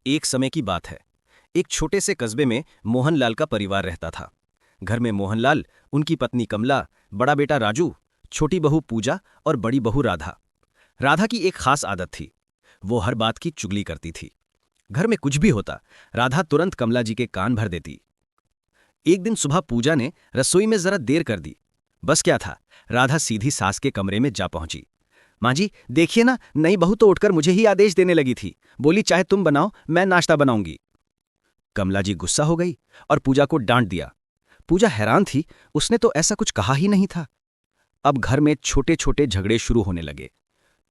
एक समय की बात है। एक छोटे से कस्बे में मोहनलाल का परिवार रहता था। घर में मोहनलाल, उनकी पत्नी कमला, बड़ा बेटा राजू, छोटी बहू पूजा और बड़ी बहू राधा। राधा की एक खास आदत थी। वो हर बात की चुगली करती थी। घर में कुछ भी होता, राधा तुरंत कमला जी के कान भर देती। एक दिन सुबह पूजा ने रसोई में जरा देर कर दी। बस क्या था, राधा सीधी सास के कमरे में जा पहुंची। माँ जी देखिए ना, नई बहू तो उठकर मुझे ही आदेश देने लगी थी। बोली चाहे तुम बनाओ, मैं नाश्ता बनाऊंगी। कमला जी गुस्सा हो गई और पूजा को डांट दिया। पूजा हैरान थी, उसने तो ऐसा कुछ कहा ही नहीं था। अब घर में छोटे छोटे झगड़े शुरू होने लगे।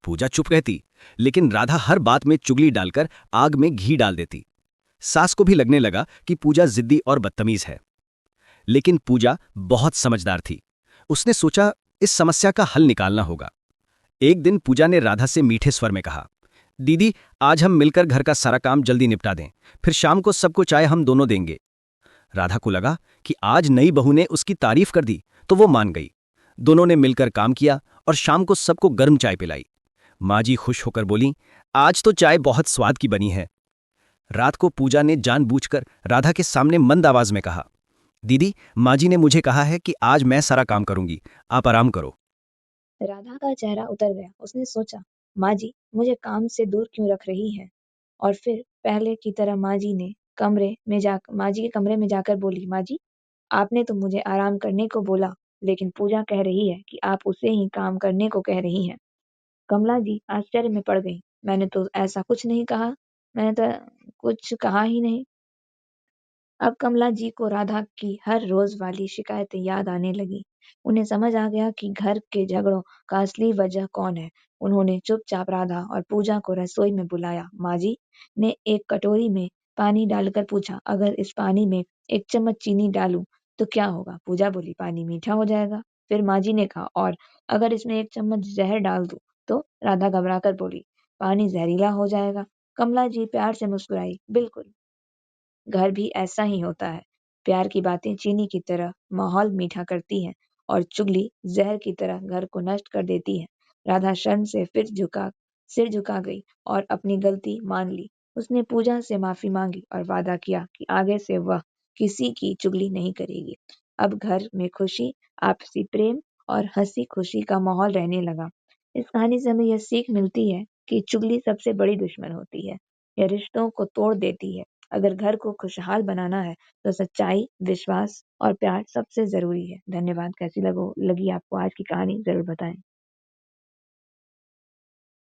पूजा चुप रहती, लेकिन राधा हर बात में चुगली डालकर आग में घी डाल देती। सास को भी लगने लगा कि पूजा जिद्दी और बदतमीज है। लेकिन पूजा बहुत समझदार थी। उसने सोचा इस समस्या का हल निकालना होगा। एक दिन पूजा ने राधा से मीठे स्वर में कहा, दीदी आज हम मिलकर घर का सारा काम जल्दी निपटा दें, फिर शाम को सबको चाय हम दोनों देंगे। राधा को लगा कि आज नई बहू ने उसकी तारीफ कर दी, तो वो मान गई। दोनों ने मिलकर काम किया और शाम को सबको गर्म चाय पिलाई। माँ जी खुश होकर बोली, आज तो चाय बहुत स्वाद की बनी है। रात को पूजा ने जानबूझकर राधा के सामने मंद आवाज में कहा, दीदी माँ जी ने मुझे कहा है कि आज मैं सारा काम करूंगी, आप आराम करो। राधा का चेहरा उतर गया। उसने सोचा, माँ जी मुझे काम से दूर क्यों रख रही है? और फिर पहले की तरह माँ जी के कमरे में जाकर बोली, माँ जी आपने तो मुझे आराम करने को बोला, लेकिन पूजा कह रही है कि आप उसे ही काम करने को कह रही हैं। कमला जी आश्चर्य में पड़ गई। मैंने तो ऐसा कुछ नहीं कहा। मैंने तो कुछ कहा ही नहीं। अब कमला जी को राधा की हर रोज वाली शिकायतें याद आने लगी। उन्हें समझ आ गया कि घर के झगड़ों का असली वजह कौन है। उन्होंने चुपचाप राधा और पूजा को रसोई में बुलाया। माँ जी ने एक कटोरी में पानी डालकर पूछा, अगर इस पानी में एक चम्मच चीनी डालूं तो क्या होगा? पूजा बोली, पानी मीठा हो जाएगा। फिर माँ जी ने कहा, और अगर इसमें एक चम्मच जहर डाल दूं तो? राधा घबरा कर बोली, पानी जहरीला हो जाएगा। कमला जी प्यार से मुस्कुराई, बिल्कुल, घर भी ऐसा ही होता है। प्यार की बातें चीनी की तरह माहौल मीठा करती हैं और चुगली जहर की तरह घर को नष्ट कर देती है। राधा शर्म से सिर झुका गई और अपनी गलती मान ली। उसने पूजा से माफी मांगी और वादा किया कि आगे से वह किसी की चुगली नहीं करेगी। अब घर में खुशी, आपसी प्रेम और हंसी खुशी का माहौल रहने लगा। इस कहानी से हमें यह सीख मिलती है कि चुगली सबसे बड़ी दुश्मन होती है। यह रिश्तों को तोड़ देती है। अगर घर को खुशहाल बनाना है तो सच्चाई, विश्वास और प्यार सबसे ज़रूरी है। धन्यवाद। कैसी लगी आपको आज की कहानी? ज़रूर बताएँ।